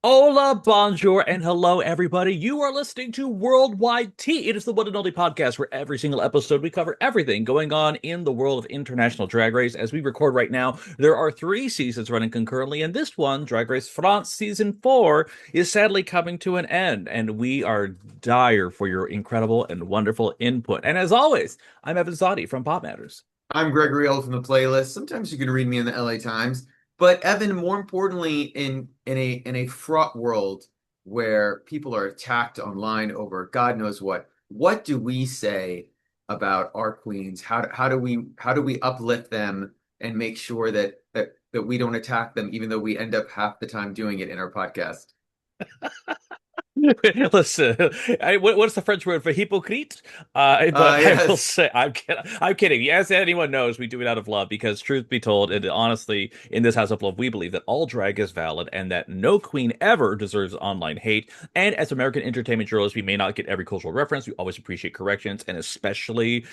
Hola, bonjour, and hello, everybody. You are listening to Worldwide Tea. It is the one and only podcast where every single episode we cover everything going on in the world of international drag race. As we record right now, there are three seasons running concurrently, and this one, Drag Race France Season 4, is sadly coming to an end. And we are dire for your incredible and wonderful input. And as always, I'm Evan Sawdey from Pop Matters. I'm Gregory from the playlist. Sometimes you can read me in the LA Times, but Evan, more importantly, in a fraught world where people are attacked online over God knows what do we say about our queens? How do we uplift them and make sure that we don't attack them, even though we end up half the time doing it in our podcast? Listen, what's the French word for hypocrite? But I will Yes. say, I'm kidding. As anyone knows, we do it out of love because, truth be told, and honestly, in this House of Love, we believe that all drag is valid and that no queen ever deserves online hate. And as American entertainment journalists, we may not get every cultural reference. We always appreciate corrections, and especially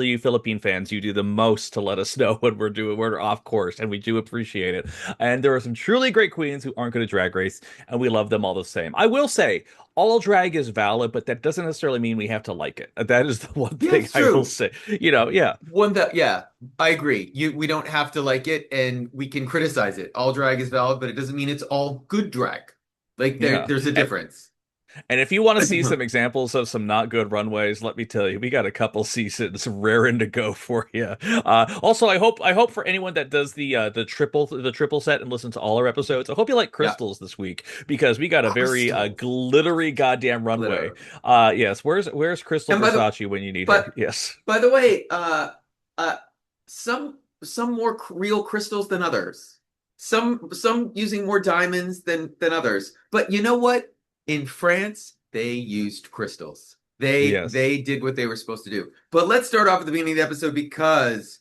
you Philippine fans, you do the most to let us know when we're off course, and we do appreciate it. And there are some truly great queens who aren't going to drag race, and we love them all the same. I will say, all drag is valid, but that doesn't necessarily mean we have to like it. That is the one Yeah, thing it's I will true. say. Yeah. Yeah, I agree. We don't have to like it and we can criticize it. All drag is valid, but it doesn't mean it's all good drag. Like Yeah. there's a difference. And if you want to see some examples of some not good runways, let me tell you, we got a couple seasons raring to go for you. Also, I hope for anyone that does the triple set and listens to all our episodes, I hope you like Yeah. crystals this week because we got a very Crystals. glittery goddamn runway. Glitter. Yes, where's Crystal And Versace when you need her? but Yes. by the way, uh some more real crystals than others. Some using more diamonds than others. But you know what? In France, they used crystals. Yes. They did what they were supposed to do. But let's start off at the beginning of the episode because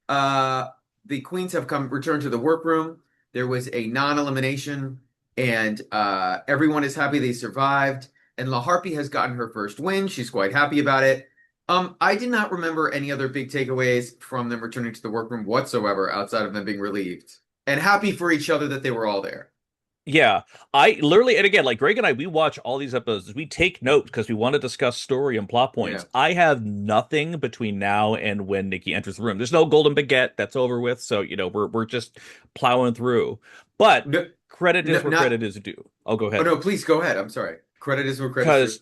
uh the queens have come returned to the workroom. There was a non-elimination, and everyone is happy they survived. And La Harpy has gotten her first win. She's quite happy about it. I did not remember any other big takeaways from them returning to the workroom whatsoever outside of them being relieved and happy for each other that they were all there. Yeah, I literally, and again, like Greg and I, we watch all these episodes. We take notes because we want to discuss story and plot points. Yeah. I have nothing between now and when Nikki enters the room. There's no golden baguette that's over with, so we're just plowing through. But No, credit no, is where not. credit is due. I'll go Oh ahead no, please go ahead. I'm sorry. Credit is where credit's due. because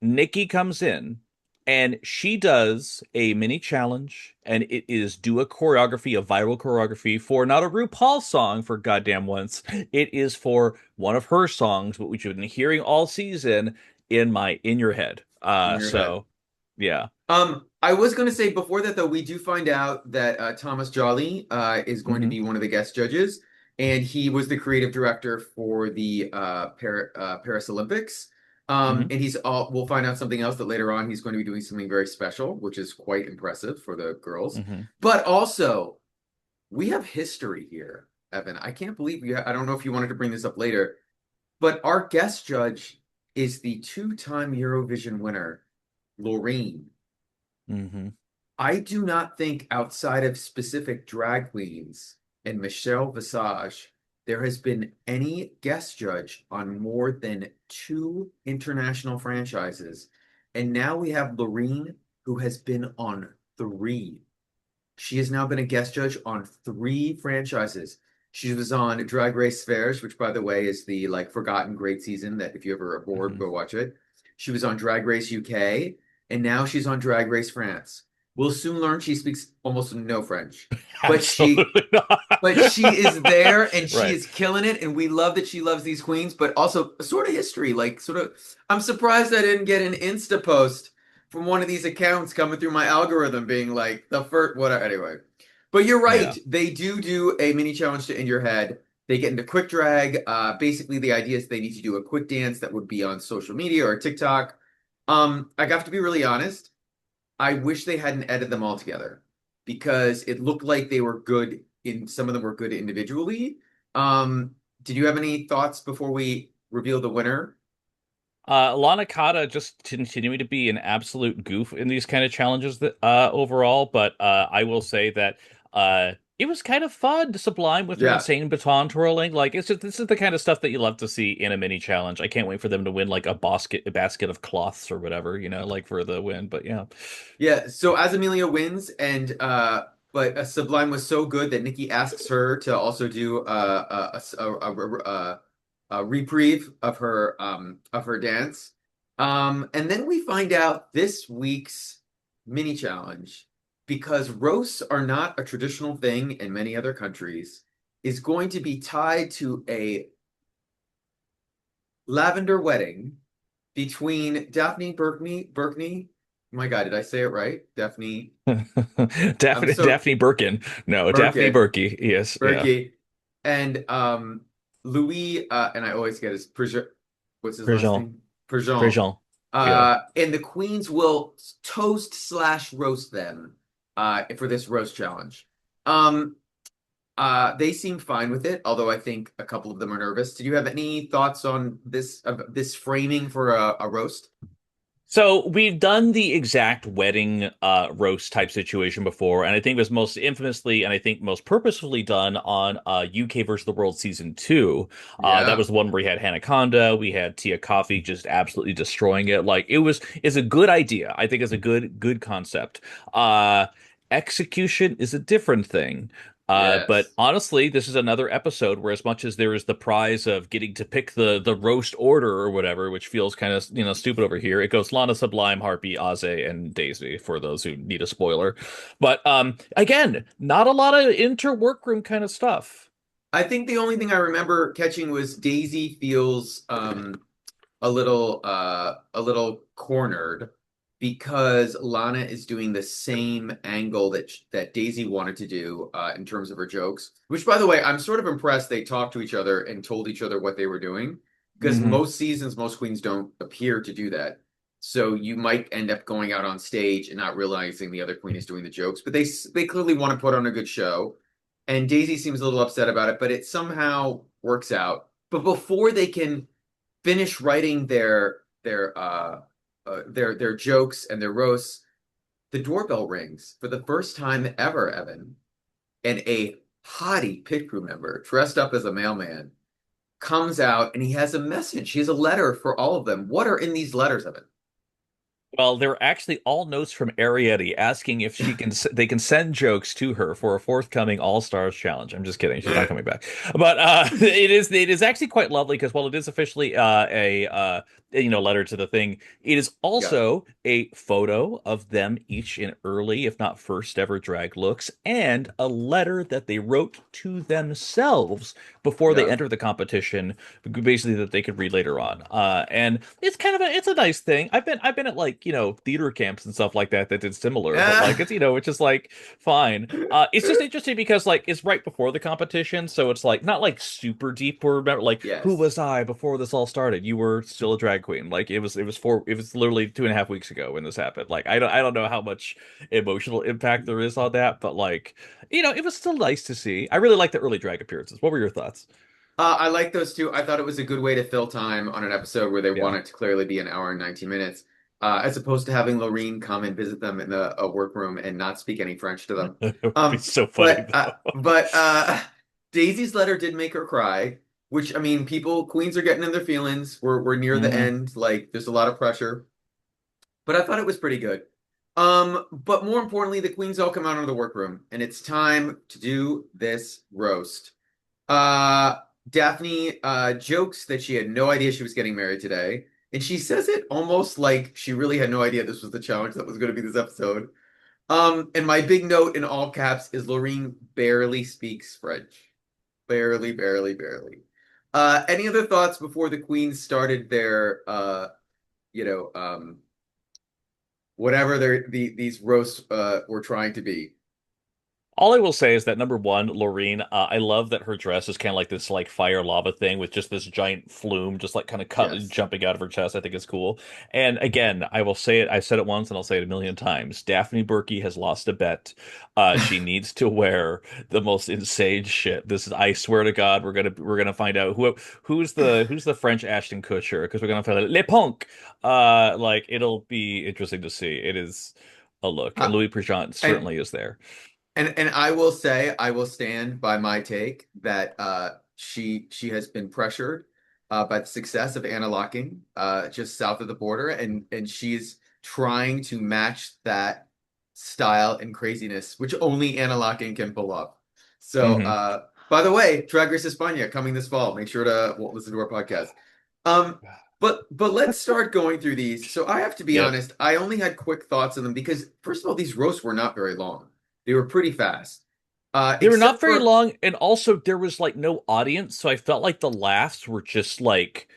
Nikki comes in and she does a mini challenge, and it is do a choreography, a viral choreography for not a RuPaul song for goddamn once. It is for one of her songs, which you've been hearing all season in your head. In your head. So yeah. I was going to say before that though, we do find out that Thomas Jolly is going to Hmm. be one of the guest judges, and he was the creative director for the Paris Olympics. Hmm. And we'll find out something else that later on he's going to be doing something very special, which is quite impressive for the girls. Hmm. But also, we have history here, Evan. I can't believe I don't know if you wanted to bring this up later, but our guest judge is the two-time Eurovision winner, Loreen. Hmm. I do not think outside of specific drag queens and Michelle Visage, there has been any guest judge on more than two international franchises. And now we have Loreen, who has been on three. She has now been a guest judge on three franchises. She was on Drag Race Fairs, which, by the way, is the like forgotten great season that if you ever are bored, Hmm. go watch it. She was on Drag Race UK, and now she's on Drag Race France. We'll soon learn she speaks almost no French, but she Absolutely not. but she is there and she Right. is killing it, and we love that she loves these queens, but also a sort of history, like sort of. I'm surprised I didn't get an Insta post from one of these accounts coming through my algorithm being like the first whatever. Anyway, but you're right. Yeah. They do a mini challenge to In Your Head. They get into quick drag. Basically, the idea is they need to do a quick dance that would be on social media or TikTok. I have to be really honest. I wish they hadn't edited them all together because it looked like they were good in some of them were good individually. Did you have any thoughts before we reveal the winner? Lana Cotta just continuing to be an absolute goof in these kind of challenges that overall, but I will say that It was kind of fun, sublime with her Yeah. insane baton twirling. Like it's just this is the kind of stuff that you love to see in a mini challenge. I can't wait for them to win like a basket of cloths or whatever, like for the win. But yeah. Yeah, so as Amelia wins, and but Sublime was so good that Nikki asks her to also do a reprieve of her dance. And then we find out this week's mini challenge, because roasts are not a traditional thing in many other countries, is going to be tied to a lavender wedding between Daphne Burkney. Oh my God, did I say it right? Daphne. I'm so Daphne Birkin. No, Daphne Burkett, Berkey. Yes, yeah. Berkey, and Louis, and I always get his what's his last Prejean. name? Perjean. Prejean. Yeah. And the queens will toast slash roast them for this roast challenge. Um, they seem fine with it, although I think a couple of them are nervous. Did you have any thoughts on this framing for a roast? So we've done the exact wedding roast type situation before, and I think it was most infamously and I think most purposefully done on UK versus the World season 2. That Yeah, was the one where we had Hanaconda, we had Tia Coffee just absolutely destroying it. Like it's a good idea. I think it's a good concept. Uh, Execution is a different thing. But yes. honestly, this is another episode where, as much as there is the prize of getting to pick the roast order or whatever, which feels kind of stupid over here, it goes Lana, Sublime, Harpy, Aze, and Daisy for those who need a spoiler. But again, not a lot of inter workroom kind of stuff. I think the only thing I remember catching was Daisy feels a little cornered because Lana is doing the same angle that Daisy wanted to do in terms of her jokes. Which, by the way, I'm sort of impressed they talked to each other and told each other what they were doing, because Hmm. most seasons, most queens don't appear to do that. So you might end up going out on stage and not realizing the other queen is doing the jokes, but they clearly want to put on a good show. And Daisy seems a little upset about it, but it somehow works out. But before they can finish writing their jokes and their roasts, the doorbell rings for the first time ever, Evan, and a haughty pit crew member dressed up as a mailman comes out, and he has a message. He has a letter for all of them. What are in these letters, Evan? Well, they're actually all notes from Arietti asking if they can send jokes to her for a forthcoming All Stars challenge. I'm just kidding. She's not coming back. But it is actually quite lovely because while it is officially a letter to the thing, it is Yeah, also a photo of them each in early, if not first ever drag looks, and a letter that they wrote to themselves before they yeah. enter the competition, basically that they could read later on. And it's kind of it's a nice thing. I've been at like theater camps and stuff like that did similar, but like Ah, it's just like fine. It's just interesting because like it's right before the competition, so it's like not like super deep. Or remember like who yes. was I before this all started? You were still a drag queen. Like it was literally 2.5 weeks ago when this happened. Like I don't know how much emotional impact there is on that, but like it was still nice to see. I really like the early drag appearances. What were your thoughts? I like those two. I thought it was a good way to fill time on an episode where they Yeah. want it to clearly be an hour and 19 minutes, as opposed to having Loreen come and visit them in the a workroom and not speak any French to them. It would be so funny though. Daisy's letter did make her cry, which, I mean, queens are getting in their feelings. We're near the Hmm. end. Like, there's a lot of pressure, but I thought it was pretty good. But more importantly, the queens all come out of the workroom, and it's time to do this roast. Uh, Daphne jokes that she had no idea she was getting married today, and she says it almost like she really had no idea this was the challenge that was going to be this episode. And my big note in all caps is Loreen barely speaks French. Barely, barely, barely. Any other thoughts before the queens started their you know, whatever these roasts were trying to be? All I will say is that number one, Loreen, I love that her dress is kind of like this like fire lava thing with just this giant flume just like kind of cut Yes. jumping out of her chest. I think it's cool. And again, I will say it, I said it once and I'll say it a million times. Daphne Burkey has lost a bet. She needs to wear the most insane shit. This is I swear to God, we're gonna find out who's the French Ashton Kutcher, because we're gonna find out Le Punk. Like it'll be interesting to see. It is a look. And Uh, Louis Prigent and certainly is there. And I will say, I will stand by my take that she has been pressured by the success of Anna Locking just south of the border, and she's trying to match that style and craziness, which only Anna Locking can pull off. So, Hmm. by the way, Drag Race España coming this fall. Make sure to listen to our podcast. Um, but let's start going through these. So I have to be Yep. honest, I only had quick thoughts on them because first of all, these roasts were not very long. They were pretty fast. They were not Except very for long, and also there was like no audience, so I felt like the laughs were just like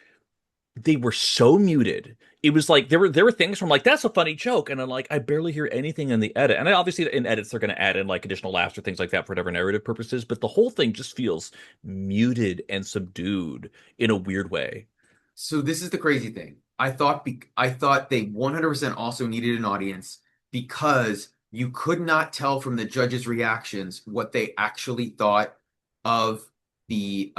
they were so muted. It was like there were things from like that's a funny joke, and I'm like I barely hear anything in the edit. And I, obviously in edits they're going to add in like additional laughs or things like that for whatever narrative purposes, but the whole thing just feels muted and subdued in a weird way. so this is the crazy thing. I thought they 100% also needed an audience because you could not tell from the judges' reactions what they actually thought of the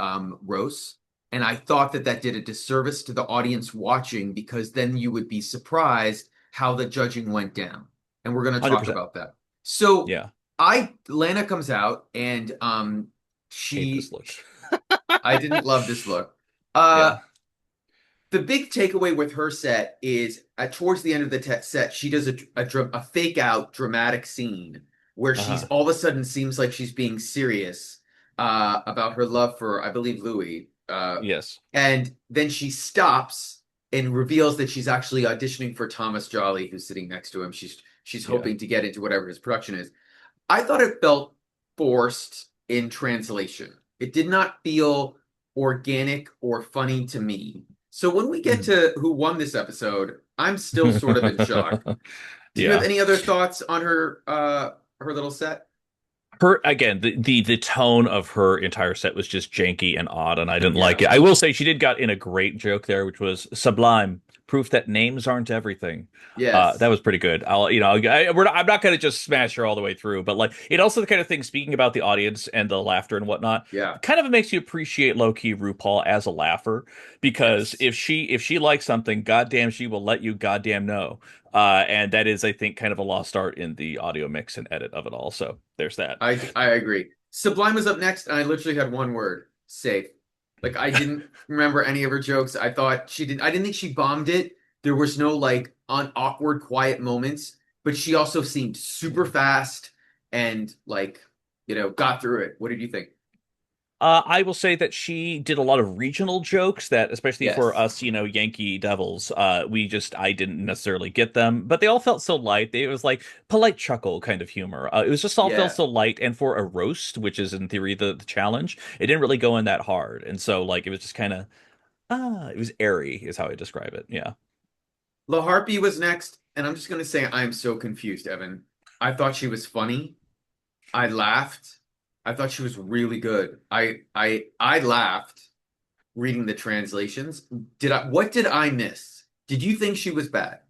roast. And I thought that that did a disservice to the audience watching because then you would be surprised how the judging went down. And we're going to talk 100%. about that. So Yeah. Lana comes out and Hate this she look. I didn't love this look. Yeah. Uh the big takeaway with her set is towards the end of the set, she does a fake out dramatic scene where she's Uh-huh. all of a sudden seems like she's being serious about her love for, I believe, Louis. Yes. And then she stops and reveals that she's actually auditioning for Thomas Jolly, who's sitting next to him. She's Yeah. hoping to get into whatever his production is. I thought it felt forced in translation. It did not feel organic or funny to me. So when we get Mhm. to who won this episode, I'm still sort of in shock. Do you have Yeah. any other thoughts on her little set? Her again, the tone of her entire set was just janky and odd, and I didn't like Yeah. it. I will say she did got in a great joke there, which was sublime, proof that names aren't everything. That Yes. was pretty good. I'm not going to just smash her all the way through, but like it also the kind of thing. Speaking about the audience and the laughter and whatnot, Yeah. kind of makes you appreciate low key RuPaul as a laugher because Yes. if she likes something, goddamn, she will let you goddamn know. And that is, I think, kind of a lost art in the audio mix and edit of it all. So there's that. I agree. Sublime was up next, and I literally had one word: safe. Like I didn't remember any of her jokes. I thought she did. I didn't think she bombed it. There was no like awkward, quiet moments, but she also seemed super fast and like got through it. What did you think? I will say that she did a lot of regional jokes that, especially for Yes. us, Yankee Devils, I didn't necessarily get them, but they all felt so light. It was like polite chuckle kind of humor. It was just all felt Yeah. so light. And for a roast, which is in theory the challenge, it didn't really go in that hard. And so, like, it was just kind of, it was airy, is how I describe it. Yeah. La Harpy was next, and I'm just gonna say I'm so confused, Evan. I thought she was funny. I laughed. I thought she was really good. I laughed reading the translations. What did I miss? Did you think she was bad?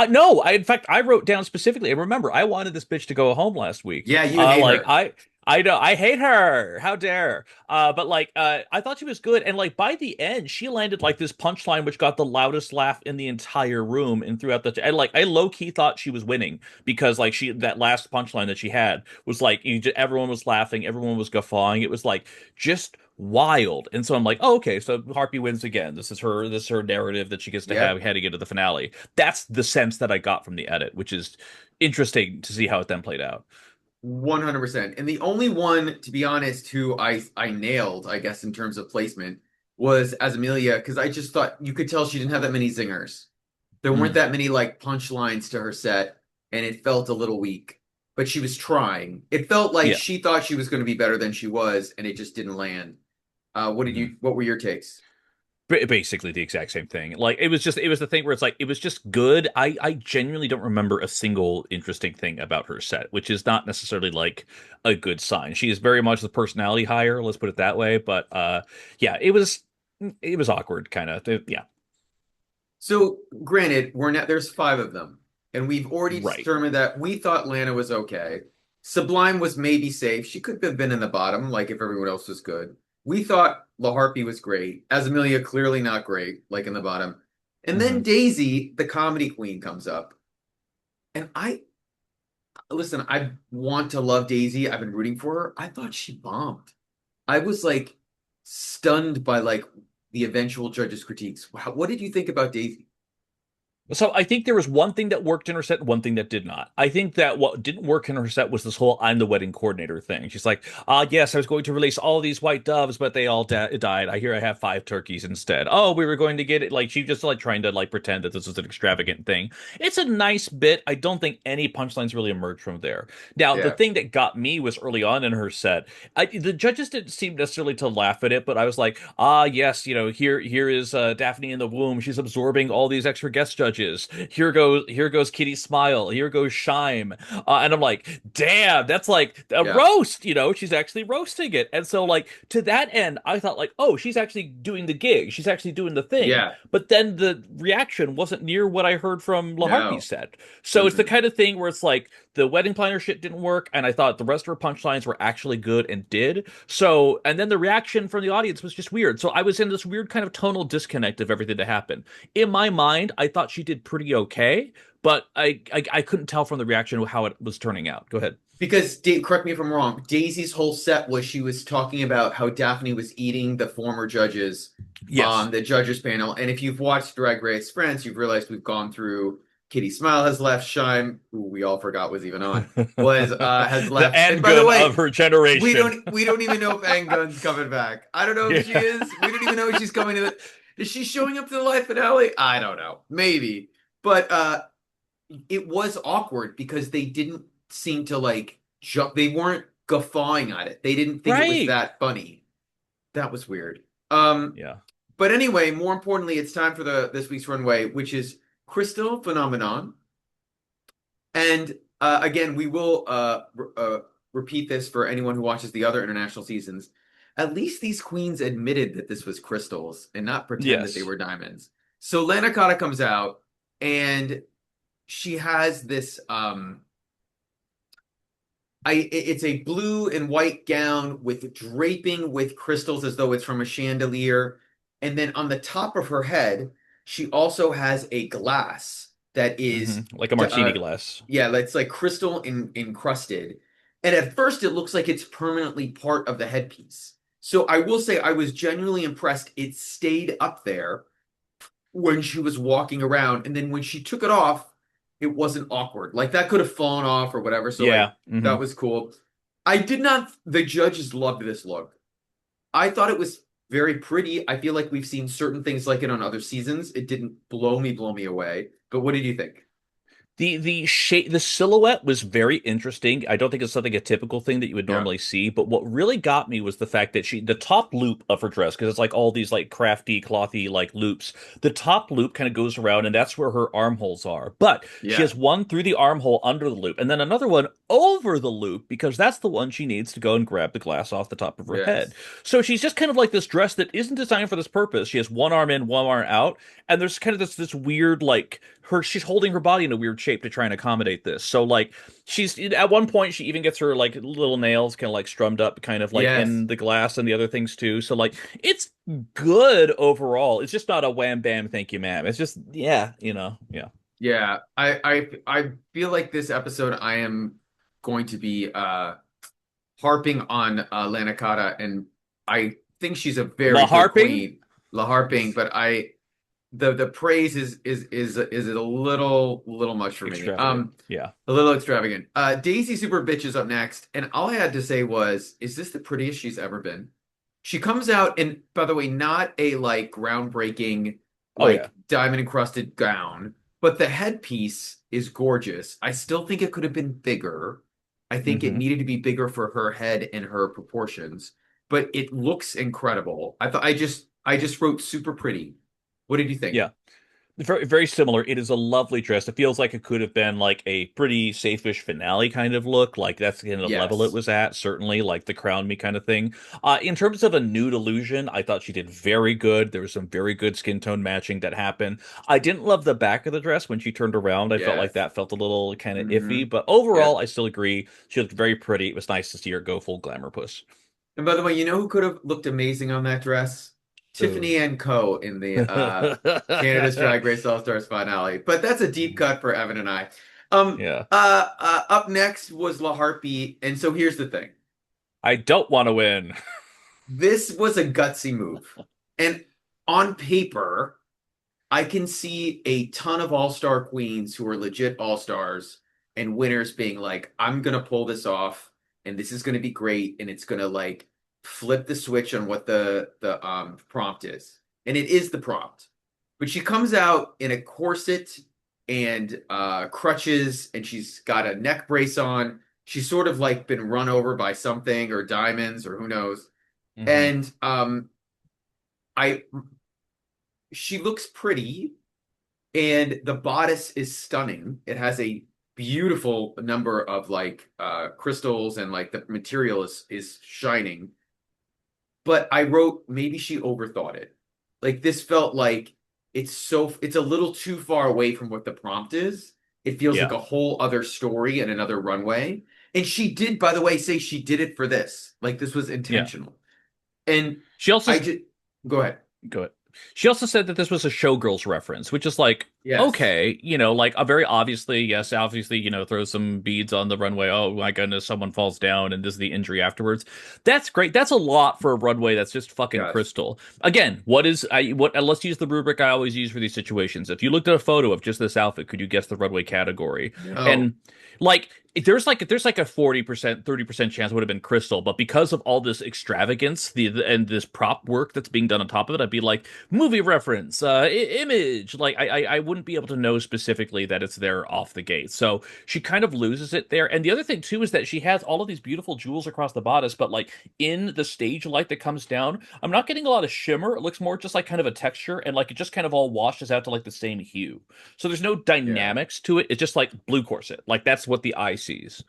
No, in fact, I wrote down specifically. And remember, I wanted this bitch to go home last week. Yeah, you hate Like her. I know, I hate her. How dare? But like, I thought she was good, and like by the end, she landed like this punchline, which got the loudest laugh in the entire room and throughout and like, I low key thought she was winning because like that last punchline that she had was like, everyone was laughing, everyone was guffawing. It was like just wild. And so I'm like, oh, okay, so Harpy wins again. This is her narrative that she gets to have Yep, heading into the finale. That's the sense that I got from the edit, which is interesting to see how it then played out. 100%. And the only one, to be honest, who I nailed, I guess, in terms of placement was as Amelia, because I just thought you could tell she didn't have that many zingers. There weren't Mm, that many like punchlines to her set, and it felt a little weak. But she was trying. It felt like yeah. she thought she was going to be better than she was, and it just didn't land. Mhm. What were your takes? Basically the exact same thing. Like it was the thing where it's like it was just good. I genuinely don't remember a single interesting thing about her set, which is not necessarily like a good sign. She is very much the personality hire, let's put it that way. But yeah, it was awkward kind of. Yeah, So, granted, we're not there's five of them, and we've already right. determined that we thought Lana was okay. Sublime was maybe safe. She could have been in the bottom, like if everyone else was good. We thought La Harpy was great. As Amelia, clearly not great, like in the bottom. And then Hmm. Daisy, the comedy queen, comes up. And listen, I want to love Daisy. I've been rooting for her. I thought she bombed. I was like stunned by like the eventual judges' critiques. Wow, what did you think about Daisy? So I think there was one thing that worked in her set, one thing that did not. I think that what didn't work in her set was this whole "I'm the wedding coordinator" thing. She's like, yes, I was going to release all these white doves, but they all died. I hear I have 5 turkeys instead. Oh, we were going to get it." Like she just like trying to like pretend that this was an extravagant thing. It's a nice bit. I don't think any punchlines really emerged from there. Now, the Yeah, thing that got me was early on in her set. The judges didn't seem necessarily to laugh at it, but I was like, yes, here is Daphne in the womb. She's absorbing all these extra guest judges. Here goes Kitty Smile. Here goes Shime. And I'm like, damn, that's like a yeah, roast. She's actually roasting it. And so like to that end, I thought like, oh, she's actually doing the gig. She's actually doing the thing. yeah. But then the reaction wasn't near what I heard from LaHarpy No. said. So it's the Mm-mm. kind of thing where it's like the wedding planner shit didn't work, and I thought the rest of her punchlines were actually good and did. So, and then the reaction from the audience was just weird. So I was in this weird kind of tonal disconnect of everything that happened. In my mind, I thought she did pretty okay, but I couldn't tell from the reaction how it was turning out. Go ahead. Because correct me if I'm wrong. Daisy's whole set was she was talking about how Daphne was eating the former judges Yes. on the judges panel. And if you've watched Drag Race France, you've realized we've gone through Kitty Smile has left, Shime, who we all forgot was even on, was has The left. And by the Angun of way, her we generation. don't even know if Angun's coming back. I don't know if she Yeah. is. We don't even know if she's coming to the. Is she showing up to the live finale? I don't know. Maybe. But it was awkward because they didn't seem to like jump. They weren't guffawing at it. They didn't think it was Right. that funny. That was weird. Um, Yeah. but anyway, more importantly, it's time for the this week's runway, which is Crystal Phenomenon. And again, we will repeat this for anyone who watches the other international seasons. At least these queens admitted that this was crystals and not pretend that they Yes. were diamonds. So Lana Cotta comes out and she has this it's a blue and white gown with draping with crystals as though it's from a chandelier. And then on the top of her head, she also has a glass that is Like a martini uh glass. yeah, it's like crystal encrusted. And at first it looks like it's permanently part of the headpiece. So I will say I was genuinely impressed. It stayed up there when she was walking around, and then when she took it off, it wasn't awkward. Like that could have fallen off or whatever. So like Yeah. Hmm. that was cool. I did not. The judges loved this look. I thought it was very pretty. I feel like we've seen certain things like it on other seasons. It didn't blow me away. But what did you think? The shape, the silhouette was very interesting. I don't think it's something a typical thing that you would Yeah. normally see, but what really got me was the fact that the top loop of her dress, because it's like all these like crafty, clothy like loops. The top loop kind of goes around, and that's where her armholes are. But she Yeah. has one through the armhole under the loop, and then another one over the loop because that's the one she needs to go and grab the glass off the top of her head. Yes. So she's just kind of like this dress that isn't designed for this purpose. She has one arm in, one arm out, and there's kind of this weird like she's holding her body in a weird shape to try and accommodate this. So like she's at one point she even gets her like little nails kind of like strummed up kind of like Yes. in the glass and the other things too. So like it's good overall. It's just not a wham bam thank you ma'am. It's just yeah. Yeah. I feel like this episode I am going to be harping on Lana Cotta, and I think she's a La very good harping? queen, La harping, but I the praise is a little much for me. Extravagant. Yeah. A little extravagant. Daisy Super Bitch is up next, and all I had to say was, is this the prettiest she's ever been? She comes out, and by the way, not a like groundbreaking, Oh yeah. like diamond encrusted gown, but the headpiece is gorgeous. I still think it could have been bigger. I think it Hmm. needed to be bigger for her head and her proportions, but it looks incredible. I just wrote super pretty. What did you think? Yeah. Very, very similar. It is a lovely dress. It feels like it could have been like a pretty safe-ish finale kind of look. Like that's the kind of level it Yes. was at, certainly, like the crown me kind of thing. In terms of a nude illusion, I thought she did very good. There was some very good skin tone matching that happened. I didn't love the back of the dress when she turned around. I felt like Yes. that felt a little kind of Hmm. iffy, but Yes. overall, I still agree. She looked very pretty. It was nice to see her go full glamour puss. And by the way, you know who could have looked amazing on that dress? Ooh. Tiffany and Co. in the Canada's Drag Race All Stars finale. But that's a deep cut for Evan and I. Yeah. Up next was La Harpy, and so here's the thing. I don't want to win. This was a gutsy move. And on paper, I can see a ton of all-star queens who are legit all-stars and winners being like, I'm gonna pull this off, and this is gonna be great, and it's gonna like flip the switch on what the prompt is. And it is the prompt. But she comes out in a corset and crutches, and she's got a neck brace on. She's sort of like been run over by something or diamonds or who knows. Hmm. And I she looks pretty, and the bodice is stunning. It has a beautiful number of like crystals, and like the material is shining. But I wrote maybe she overthought it. Like this felt like it's a little too far away from what the prompt is. It feels like Yeah. a whole other story and another runway. And she did, by the way, say she did it for this. Like this was Yeah. intentional. And She also I just go ahead. go ahead. She also said that this was a Showgirls reference, which is like, Yes. okay, like a very obviously, yes, obviously, throw some beads on the runway. Oh my goodness, someone falls down and this is the injury afterwards. That's great. That's a lot for a runway that's just fucking Yes. crystal. Again, let's use the rubric I always use for these situations. If you looked at a photo of just this outfit, could you guess the runway category? No. And like there's like a 40%, 30% chance it would have been crystal, but because of all this extravagance, and this prop work that's being done on top of it, I'd be like, movie reference, image. Like I wouldn't be able to know specifically that it's there off the gate. So she kind of loses it there. And the other thing too is that she has all of these beautiful jewels across the bodice, but like in the stage light that comes down, I'm not getting a lot of shimmer. It looks more just like kind of a texture, and like it just kind of all washes out to like the same hue. So there's no Yeah. dynamics to it. It's just like blue corset. Like that's what the eye sees.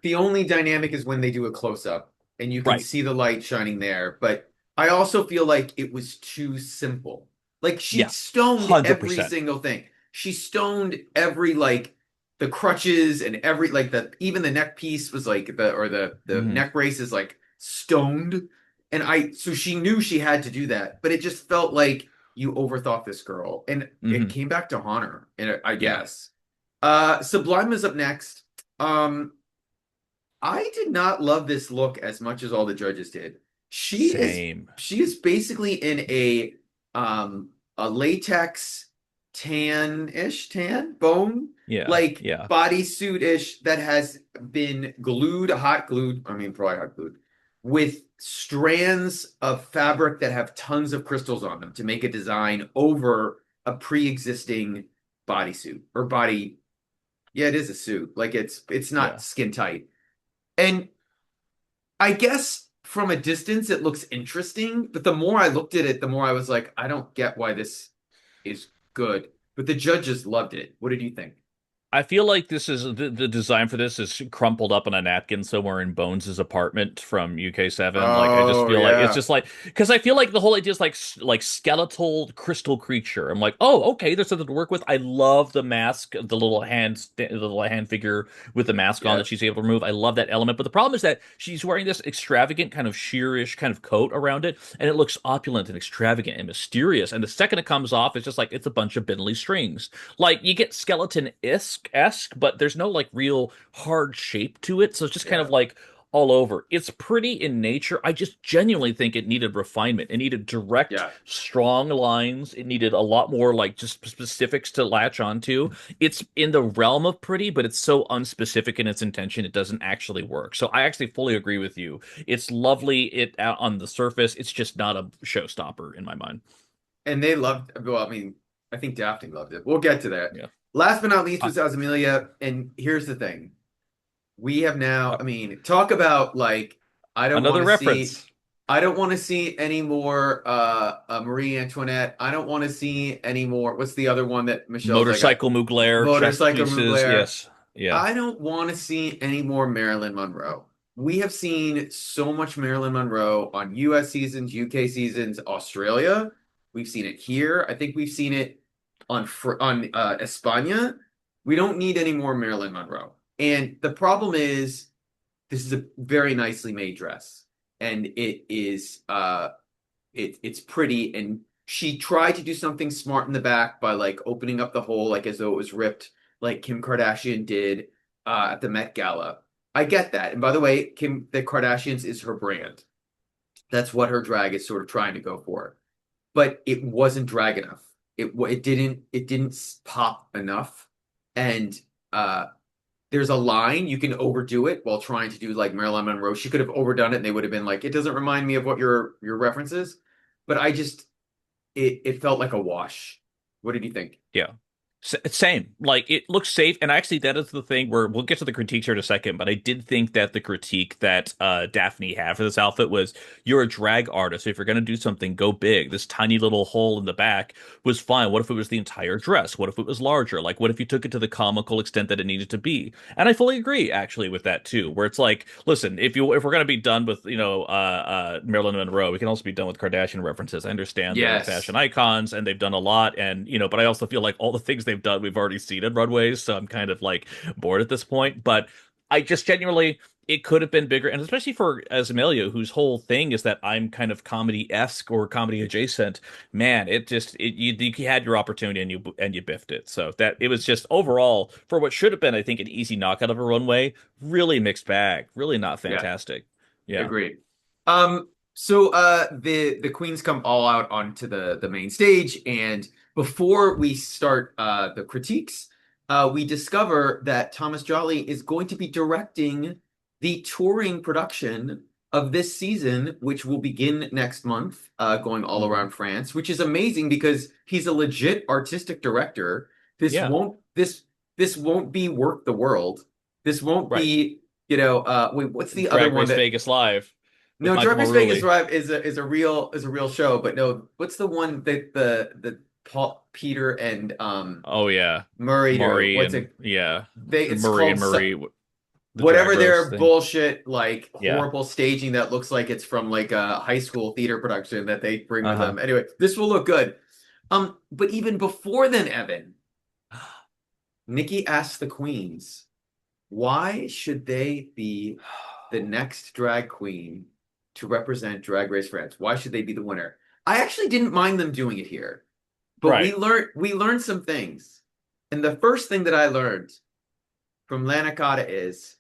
The only dynamic is when they do a close up and you can Right. see the light shining there. But I also feel like it was too simple. Like she Yeah. stoned every 100%. single thing. She stoned every like the crutches and every like the even the neck piece was like the Hmm. neck brace is like stoned. And I so she knew she had to do that, but it just felt like you overthought this girl. And it Hmm. came back to haunt her, and I Yeah. guess. Sublime is up next. I did not love this look as much as all the judges did. She is Same. she is basically in a latex tan bone Yeah. like Yeah. bodysuit-ish that has been hot glued, I mean probably hot glued, with strands of fabric that have tons of crystals on them to make a design over a pre-existing bodysuit or body. Yeah, it is a suit. Like it's not Yeah. skin tight. And I guess from a distance it looks interesting, but the more I looked at it, the more I was like, I don't get why this is good. But the judges loved it. What did you think? I feel like this is the design for this is crumpled up on a napkin somewhere in Bones' apartment from UK7. Like I just Oh feel like it's yeah. just like because I feel like the whole idea is like skeletal crystal creature. I'm like, oh, okay, there's something to work with. I love the mask, the little hand figure with the mask on that Yes. she's able to remove. I love that element. But the problem is that she's wearing this extravagant kind of sheerish kind of coat around it, and it looks opulent and extravagant and mysterious. And the second it comes off, it's just like it's a bunch of bindly strings. Like you get skeleton-esque, but there's no like real hard shape to it. So it's just kind of Yeah. like all over. It's pretty in nature. I just genuinely think it needed refinement. It needed direct, Yeah. strong lines. It needed a lot more like just specifics to latch onto. It's in the realm of pretty, but it's so unspecific in its intention, it doesn't actually work. So I actually fully agree with you. It's lovely on the surface. It's just not a showstopper in my mind. And they loved, well, I mean, I think Daphne loved it. We'll get to that. Yeah. Last but not least Uh, was Amelia. And here's the thing. We have now, uh, I mean, talk about like, I don't want another to see, reference. I don't want to see any more Marie Antoinette. I don't want to see any more. What's the other one that Michelle's like a Motorcycle Mugler, chest motorcycle pieces. Mugler? Yes. Yeah. I don't want to see any more Marilyn Monroe. We have seen so much Marilyn Monroe on US seasons, UK seasons, Australia. We've seen it here. I think we've seen it on España. We don't need any more Marilyn Monroe. And the problem is this is a very nicely made dress. And it is it's pretty, and she tried to do something smart in the back by like opening up the hole like as though it was ripped, like Kim Kardashian did at the Met Gala. I get that. And by the way, Kim the Kardashians is her brand. That's what her drag is sort of trying to go for. But it wasn't drag enough. It didn't pop enough. And uh there's a line you can overdo it while trying to do like Marilyn Monroe. She could have overdone it and they would have been like, it doesn't remind me of what your reference is. But I just it felt like a wash. What did you think? Yeah. Same. Like it looks safe, and actually, that is the thing where we'll get to the critiques here in a second. But I did think that the critique that Daphne had for this outfit was, "You're a drag artist. If you're gonna do something, go big. This tiny little hole in the back was fine. What if it was the entire dress? What if it was larger? Like, what if you took it to the comical extent that it needed to be?" And I fully agree, actually, with that too. Where it's like, listen, if we're gonna be done with Marilyn Monroe, we can also be done with Kardashian references. I understand they're Yes. fashion icons and they've done a lot, and but I also feel like all the things they've done we've already seen in runways, so I'm kind of like bored at this point. But I just genuinely, it could have been bigger, and especially for as Amelia, whose whole thing is that I'm kind of comedy-esque or comedy adjacent. Man, you had your opportunity and you biffed it. So that it was just overall for what should have been, I think, an easy knockout of a runway. Really mixed bag. Really not Yeah. fantastic. Yeah. Agreed. The queens come all out onto the main stage, and before we start the critiques, we discover that Thomas Jolly is going to be directing the touring production of this season, which will begin next month, going all Hmm. around France, which is amazing because he's a legit artistic director. This Yeah. won't this this won't be Work the World. This won't Right. be, wait, what's the other Drag one Race that Vegas Live with no, Michael Drag Race Vegas Maruli. Drive is a real show, but no, what's the one that the Paul Peter and Oh yeah, Murray do? Murray What's and it? yeah, It's Murray and called Murray, the drag whatever roast their thing. bullshit like Yeah. horrible staging that looks like it's from like a high school theater production that they bring with Uh-huh. them. Anyway, this will look good. But even before then, Evan, Nikki asked the queens, why should they be the next drag queen to represent Drag Race France? Why should they be the winner? I actually didn't mind them doing it here, but we Right. learned some things. And the first thing that I learned from Lana Cotta is,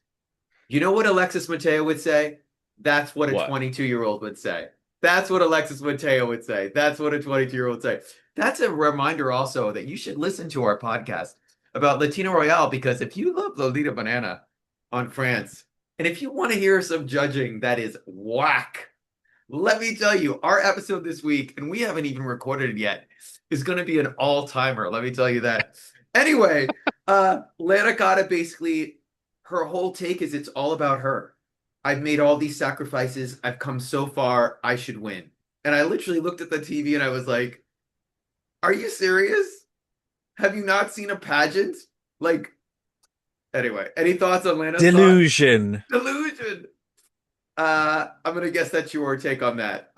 you know what Alexis Mateo would say? That's what a What? 22-year-old would say. That's what Alexis Mateo would say. That's what a 22-year-old would say. That's a reminder also that you should listen to our podcast about Latino Royale, because if you love Lolita Banana on France, and if you want to hear some judging that is whack, let me tell you, our episode this week, and we haven't even recorded it yet, is going to be an all-timer. Let me tell you that. Anyway, Lana Cotta basically, her whole take is it's all about her. I've made all these sacrifices. I've come so far. I should win. And I literally looked at the TV and I was like, are you serious? Have you not seen a pageant? Like, anyway, any thoughts on Lana's thought? Delusion. Delusion. I'm gonna guess that's your take on that.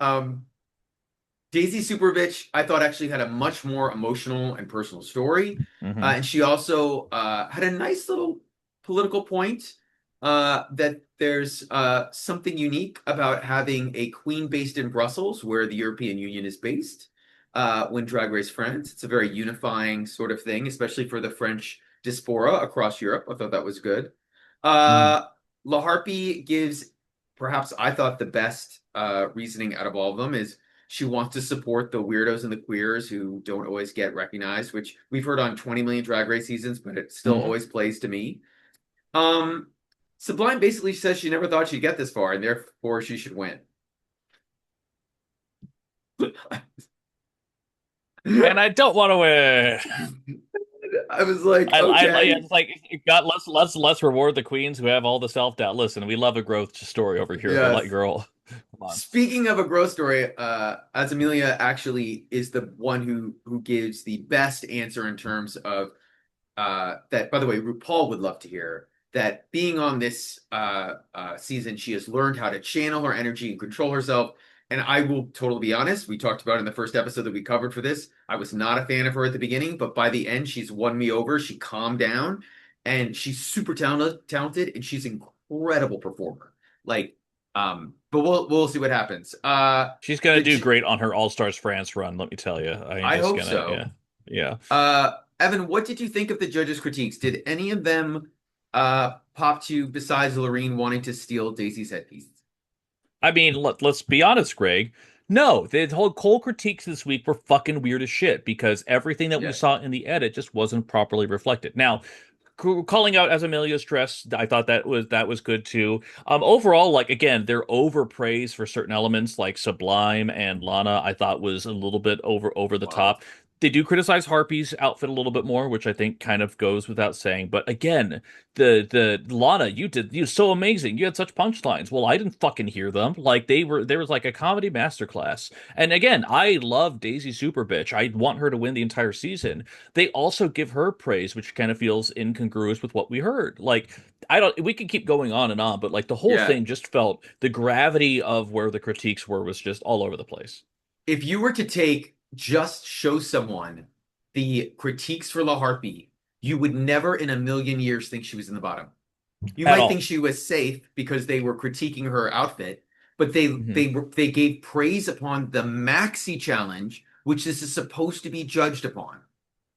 Daisy Superbitch, I thought actually had a much more emotional and personal story. Hmm. And she also had a nice little political point that there's something unique about having a queen based in Brussels, where the European Union is based, when Drag Race France. It's a very unifying sort of thing, especially for the French diaspora across Europe. I thought that was good. Hmm. La Harpy gives, perhaps I thought, the best reasoning out of all of them is she wants to support the weirdos and the queers who don't always get recognized, which we've heard on 20 million Drag Race seasons, but it still Hmm. always plays to me. Um, Sublime basically says she never thought she'd get this far, and therefore she should win. And I don't want to win. I was like, Yeah, okay, it's like God, let's reward the queens who have all the self doubt. Listen, we love a growth story over here, but like, yes. girl, come on. Speaking of a growth story, Amelia actually is the one who gives the best answer in terms of that. By the way, RuPaul would love to hear that being on this season, she has learned how to channel her energy and control herself. And I will totally be honest, we talked about in the first episode that we covered for this. I was not a fan of her at the beginning, but by the end, she's won me over. She calmed down, and she's super talented, and she's an incredible performer. Like, but we'll see what happens. She's gonna The do G great on her All Stars France run. Let me tell you, I am I just hope gonna, so. yeah, yeah. Evan, what did you think of the judges' critiques? Did any of them pop to you besides Loreen wanting to steal Daisy's headpiece? I mean, let's be honest, Greg. No, the whole Cole critiques this week were fucking weird as shit because everything that we Yeah. saw in the edit just wasn't properly reflected. Now, calling out as Amelia's dress, I thought that was good too. Overall, like again, their overpraise for certain elements like Sublime and Lana, I thought was a little bit over the Wild. top. They do criticize Harpy's outfit a little bit more, which I think kind of goes without saying. But again, the Lana, you so amazing. You had such punchlines. Well, I didn't fucking hear them. Like there was like a comedy masterclass. And again, I love Daisy Super Bitch. I want her to win the entire season. They also give her praise, which kind of feels incongruous with what we heard. Like, I don't, we could keep going on and on, but like the whole Yeah. thing just felt the gravity of where the critiques were was just all over the place If you were to just show someone the critiques for La Harpy, you would never in a million years think she was in the bottom. You at might think all. she was safe because they were critiquing her outfit, but Hmm. they gave praise upon the maxi challenge, which this is supposed to be judged upon.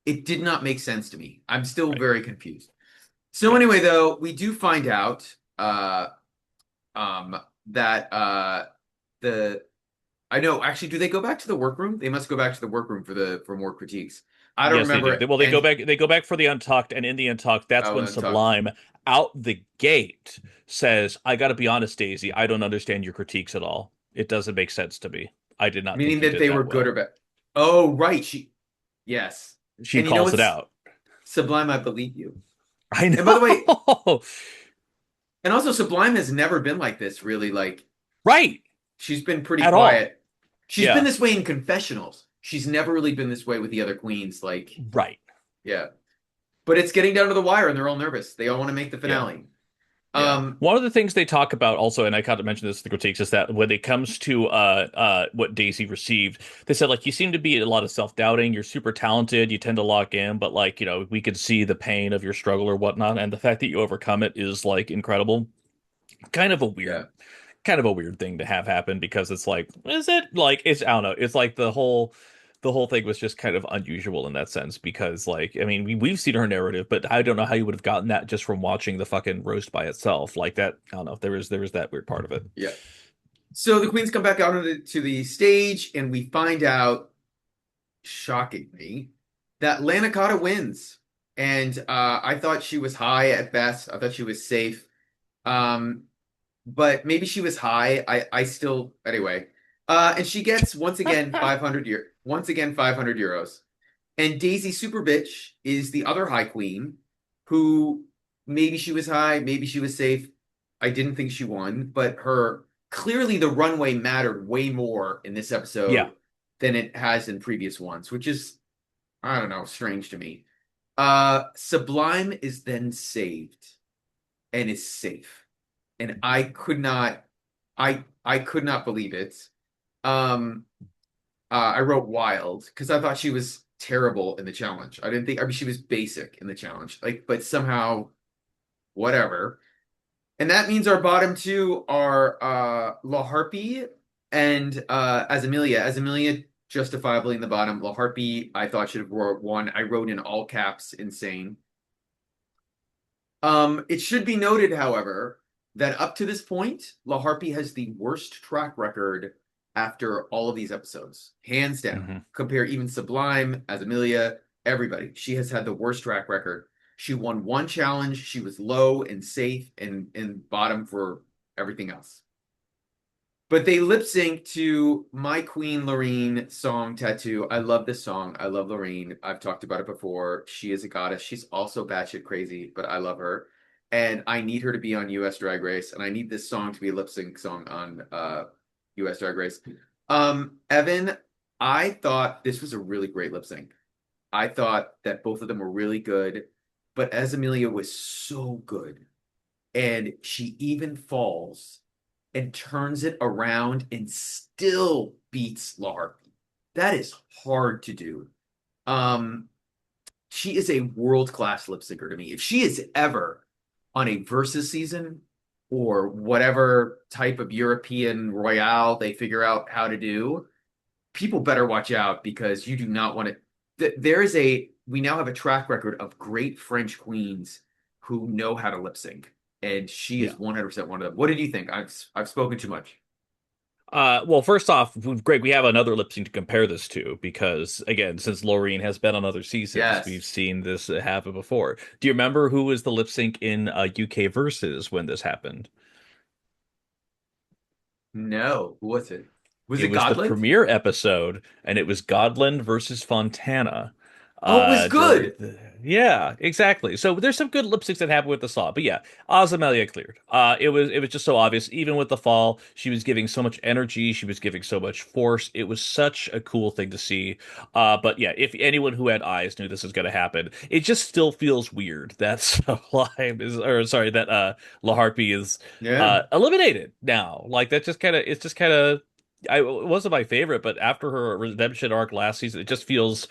It did not make sense to me. I'm still Right. very confused. So Yeah. anyway, though, we do find out um, that the I know actually, do they go back to the workroom? They must go back to the workroom for more critiques. I don't Yes, they do. remember Well, any. they go back for the Untucked, and in the Untucked, that's Oh, when untucked. Sublime out the gate says, I gotta be honest, Daisy, I don't understand your critiques at all. It doesn't make sense to me. I did not Meaning think you that did they were that good or well. bad. Oh, right. Yes. She And you know calls it what's out. Sublime? I believe you. I And by the way, know. and also Sublime has never been like this, really. Like Right. she's been pretty At all. quiet. She's been Yeah. this way in confessionals. She's never really been this way with the other queens. Like, Right. yeah. But it's getting down to the wire, and they're all nervous. They all want to make the Yeah. finale. Yeah. Um, One of the things they talk about also, and I kind of mentioned this in the critiques, is that when it comes to what Daisy received, they said like you seem to be a lot of self-doubting, you're super talented, you tend to lock in, but like, we could see the pain of your struggle or whatnot, and the fact that you overcome it is like incredible. Kind of a yeah. weird kind of a weird thing to have happen because it's like, is it like it's I don't know. It's like the whole thing was just kind of unusual in that sense because like I mean we've seen her narrative, but I don't know how you would have gotten that just from watching the fucking roast by itself. Like that, I don't know. There was that weird part of it. Yeah. So the queens come back out to the stage, and we find out, shockingly, that Lana Cotta wins. And I thought she was high at best. I thought she was safe. Um, but maybe she was high. I still anyway. And she gets once again 500 euros. And Daisy Super Bitch is the other high queen who maybe she was high, maybe she was safe. I didn't think she won, but her clearly the runway mattered way more in this Yeah. episode than it has in previous ones, which is, I don't know, strange to me. Sublime is then saved and is safe. And I could not believe it. Um I wrote wild because I thought she was terrible in the challenge. I didn't think, I mean, she was basic in the challenge. Like, but somehow, whatever. And that means our bottom two are La Harpy and Azamelia. Azamelia justifiably in the bottom. La Harpy, I thought should have won. I wrote in all caps, insane. It should be noted, however, that up to this point, La Harpy has the worst track record after all of these episodes, hands down. Hmm. Compare even Sublime, as Amelia, everybody. She has had the worst track record. She won one challenge. She was low and safe and bottom for everything else. But they lip sync to My Queen Loreen song Tattoo. I love this song. I love Loreen. I've talked about it before. She is a goddess. She's also batshit crazy, but I love her. And I need her to be on US Drag Race. And I need this song to be a lip sync song on US Drag Race. Evan, I thought this was a really great lip sync. I thought that both of them were really good, but as Amelia was so good. And she even falls and turns it around and still beats Lark. That is hard to do. Um, she is a world-class lip syncer to me. If she is ever on a versus season or whatever type of European Royale they figure out how to do, people better watch out because you do not want to. There is we now have a track record of great French queens who know how to lip sync, and she Yeah. is 100% one of them. What did you think? I've spoken too much. Well, first off, Greg, we have another lip sync to compare this to because, again, since Loreen has been on other seasons, we've Yes. seen this happen before. Do you remember who was the lip sync in UK Versus when this happened? No. Who was it? Was It it was the Godland? premiere episode, and it was Godland versus Fontana. Oh, it was During good. yeah, exactly. So there's some good lip syncs that happen with the saw, but yeah, Azamelia cleared. It was just so obvious. Even with the fall, she was giving so much energy, she was giving so much force. It was such a cool thing to see. But yeah, if anyone who had eyes knew this was going to happen, it just still feels weird that Sublime is, or sorry, that La Harpy is Yeah. eliminated now. Like that just kind of, it's just kind of. It wasn't my favorite, but after her redemption arc last season, it just feels,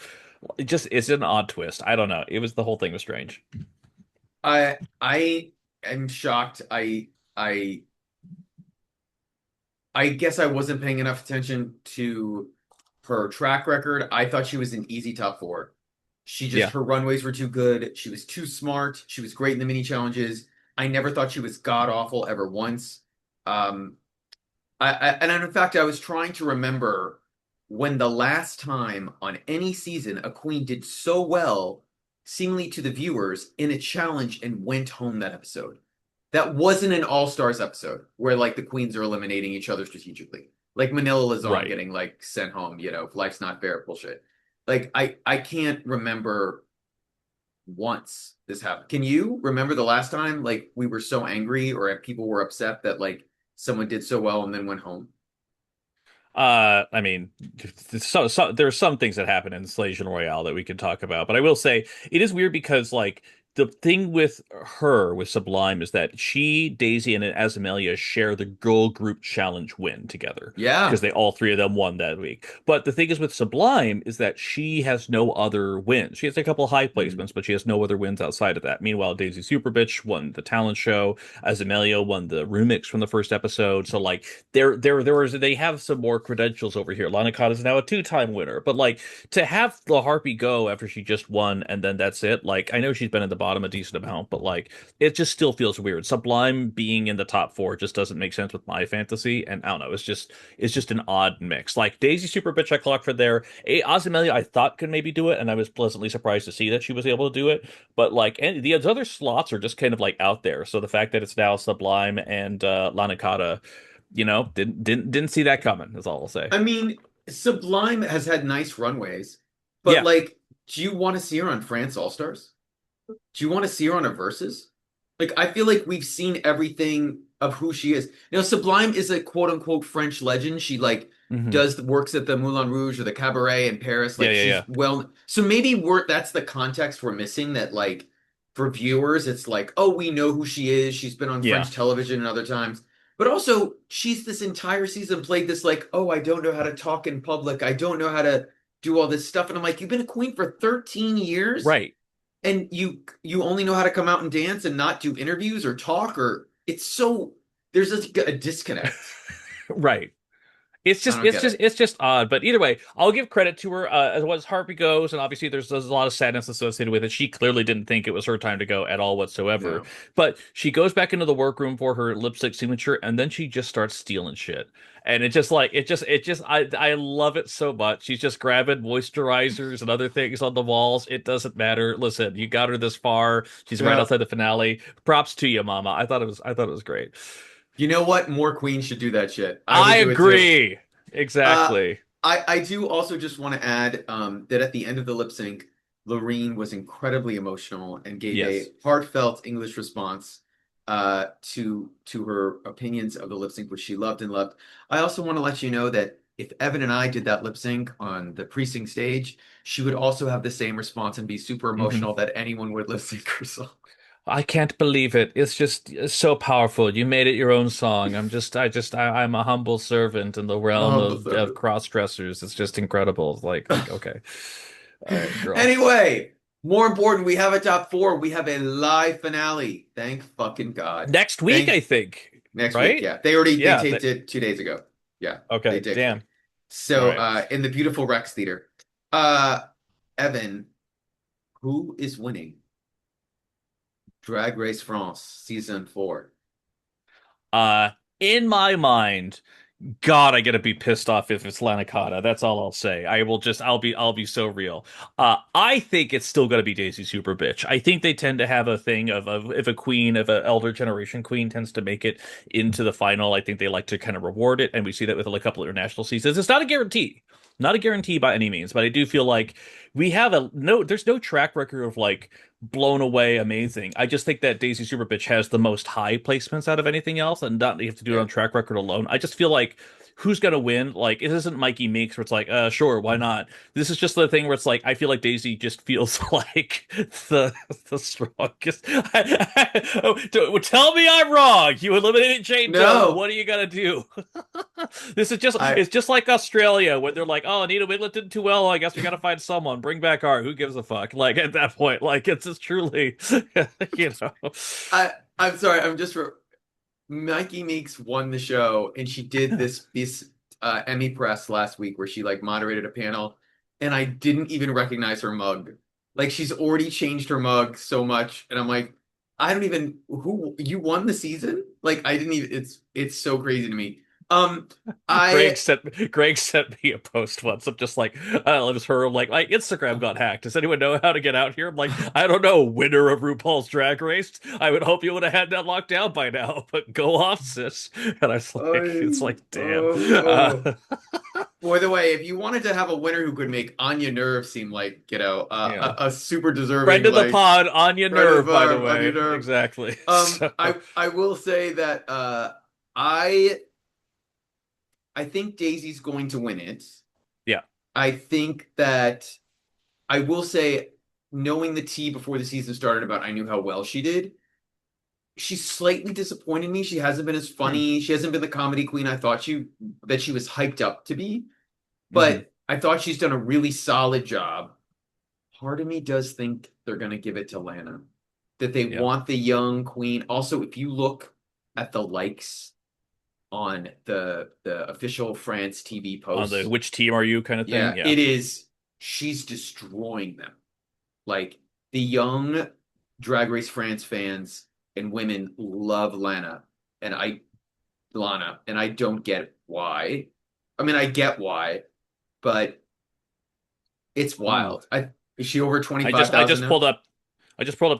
it's an odd twist. I don't know. It was, the whole thing was strange. I am shocked. I I guess I wasn't paying enough attention to her track record. I thought she was an easy top four. She just, Yeah. her runways were too good. She was too smart. She was great in the mini challenges. I never thought she was god awful ever once. Um, and in fact, I was trying to remember when the last time on any season a queen did so well, seemingly to the viewers, in a challenge and went home that episode. That wasn't an All Stars episode where like the queens are eliminating each other strategically, like Manila Luzon Right. getting like sent home. Life's not fair bullshit. Like I can't remember once this happened. Can you remember the last time like we were so angry or people were upset that like someone did so well and then went home? I mean, there's some things that happen in Slation Royale that we can talk about, but I will say it is weird because like the thing with her with Sublime is that she, Daisy, and Azamelia share the girl group challenge win together because Yeah. they all three of them won that week. But the thing is with Sublime is that she has no other wins. She has a couple high Mm. placements, but she has no other wins outside of that. Meanwhile, Daisy Super Bitch won the talent show. Azamelia won the remix from the first episode. So like they have some more credentials over here. Lana Cotta is now a two-time winner, but like to have the Harpy go after she just won and then that's it. Like I know she's been at the bottom a decent amount, but like it just still feels weird. Sublime being in the top four just doesn't make sense with my fantasy, and I don't know. It's just an odd mix. Like Daisy Super Bitch I clocked for there. Azamelia I thought could maybe do it, and I was pleasantly surprised to see that she was able to do it. But like, and the other slots are just kind of like out there. So the fact that it's now Sublime and Lana Cotta, didn't see that coming. Is all I'll say. I mean, Sublime has had nice runways, but Yeah. like, do you want to see her on France All Stars? Do you want to see her on a versus? Like, I feel like we've seen everything of who she is. Sublime is a quote unquote French legend. She like Hmm. does the works at the Moulin Rouge or the Cabaret in Paris. Yeah, Like yeah, yeah, she's well, so maybe that's the context we're missing. That like for viewers, it's like, oh, we know who she is. She's been on yeah. French television and other times. But also, she's this entire season played this like, oh, I don't know how to talk in public. I don't know how to do all this stuff. And I'm like, you've been a queen for 13 years Right. and you only know how to come out and dance and not do interviews or talk or it's so there's a disconnect. Right. It's I just don't it's get just it. it's just odd. But either way, I'll give credit to her as well as Harpy goes, and obviously there's a lot of sadness associated with it. She clearly didn't think it was her time to go at all whatsoever. No. But she goes back into the workroom for her lipstick signature, and then she just starts stealing shit. And it just like it just I love it so much. She's just grabbing moisturizers and other things on the walls. It doesn't matter. Listen, you got her this far. She's right Yeah. outside the finale. Props to you, Mama. I thought it was great. You know what? More queens should do that shit. I I would do it too. agree. Uh Exactly. I do also just want to add that at the end of the lip sync, Loreen was incredibly emotional and gave a Yes. heartfelt English response to her opinions of the lip sync, which she loved and loved. I also want to let you know that if Evan and I did that lip sync on the precinct stage, she would also have the same response and be super Hmm. emotional that anyone would lip sync her song. I can't believe it. It's so powerful. You made it your own song. I'm a humble servant in the realm Oh, of the cross dressers. It's just incredible. It's like, okay. All right, girl. Anyway, more important, we have a top four. We have a live finale. Thank fucking God. Next week, I Thank think. next week. Right? Yeah. They Yeah. taped it 2 days ago. Yeah, they Okay. did. Damn. All So right. in the beautiful Rex Theater. Uh Evan, Who is winning Drag Race France season 4? Uh, in my mind, God, I gotta be pissed off if it's Lana Cotta. That's all I'll say. I'll be so real. I think it's still gonna be Daisy Super Bitch. I think they tend to have a thing of if a queen, if an elder generation queen tends to make it into the final, I think they like to kind of reward it, and we see that with like, a couple of international seasons. It's not a guarantee. Not a guarantee by any means, but I do feel like we have a no, there's no track record of like blown away amazing. I just think that Daisy Super Bitch has the most high placements out of anything else, and not you have to do it Yeah. on track record alone. I just feel like who's gonna win? Like it isn't Mikey Meeks where it's like, sure, why not? This is just the thing where it's like I feel like Daisy just feels like the strongest. Tell me I'm wrong. You eliminated Jane Doe. No, What are you gonna do? This is just I it's just like Australia when they're like, oh, Anita Wiglet did too well. I guess we gotta find someone. Bring back art. Who gives a fuck? Like at that point, like it's just truly, you know. I'm sorry. Mikey Meeks won the show, and she did this Emmy press last week where she like moderated a panel, and I didn't even recognize her mug. Like she's already changed her mug so much, and I'm like, I don't even who you won the season? Like I didn't even. It's so crazy to me. Um, I Greg sent me a post once of just like it was her like my Instagram got hacked. Does anyone know how to get out here? I'm like, I don't know, winner of RuPaul's Drag Race. I would hope you would have had that locked down by now, but go off, sis. And I was like, it's oh, like, damn. oh. By the way, if you wanted to have a winner who could make Anya Nerve seem like, Yeah. a super Friend deserving of the like pod, Anya right of Nerve, by the Anya way. Nerve. Exactly. So, I will say that I I think Daisy's going to win it. yeah. I think that I will say, knowing the tea before the season started about I knew how well she did, she's slightly disappointed me. She hasn't been as Hmm. funny. She hasn't been the comedy queen I thought she was hyped up to be. Hmm. But I thought she's done a really solid job. Part of me does think they're going to give it to Lana, that they Yeah. want the young queen. Also, if you look at the likes on the official France TV On the posts, which team are you kind of thing. yeah, Yeah. it is. She's destroying them. Like the young Drag Race France fans and women love and I Lana, and I don't get why. I mean, I get why, but it's Hmm. wild. Is she over I 25,000 just now? pulled up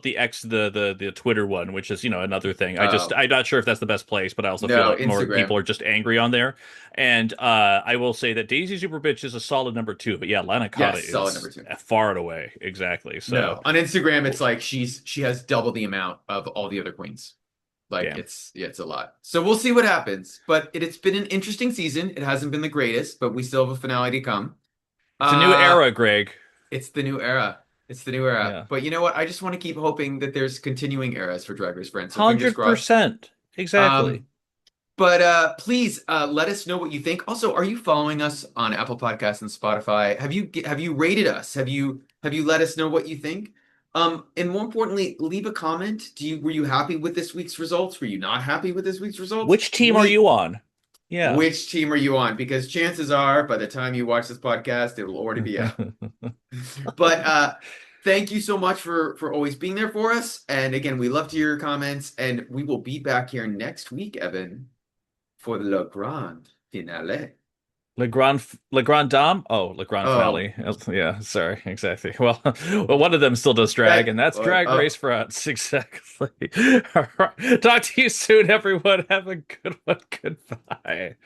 the X the Twitter one, which is, another thing. Oh, I'm not sure if that's the best place, but I also feel no, like more Instagram. people are just angry on there. And I will say that Daisy Super Bitch is a solid number two, but yeah, Lana Cotta Yes, solid number is two. far and away. Exactly. So No, on Instagram, it's like she has double the amount of all the other queens. Like damn. it's a lot. So we'll see what happens. But it's been an interesting season. It hasn't been the greatest, but we still have a finale to come. It's a new Uh era, Greg. it's the new era. It's the new era. Yeah. But you know what? I just want to keep hoping that there's continuing eras for Drag Race France. So fingers crossed. 100%. Exactly. Um, but please let us know what you think. Also, are you following us on Apple Podcasts and Spotify? Have you rated us? Have you let us know what you think? And more importantly, leave a comment. Were you happy with this week's results? Were you not happy with this week's results? Which team are you on? Yeah. Which team are you on? Because chances are, by the time you watch this podcast, it will already be out. But thank you so much for always being there for us. And again, we love to hear your comments, and we will be back here next week, Evan, for the grand finale. Le Grand Dame? Oh, Le Grand Oh, Finale. Yeah, sorry, exactly. Well, well, one of them still does drag, that and that's Drag Race France. Exactly. All right. Talk to you soon, everyone. Have a good one. Goodbye.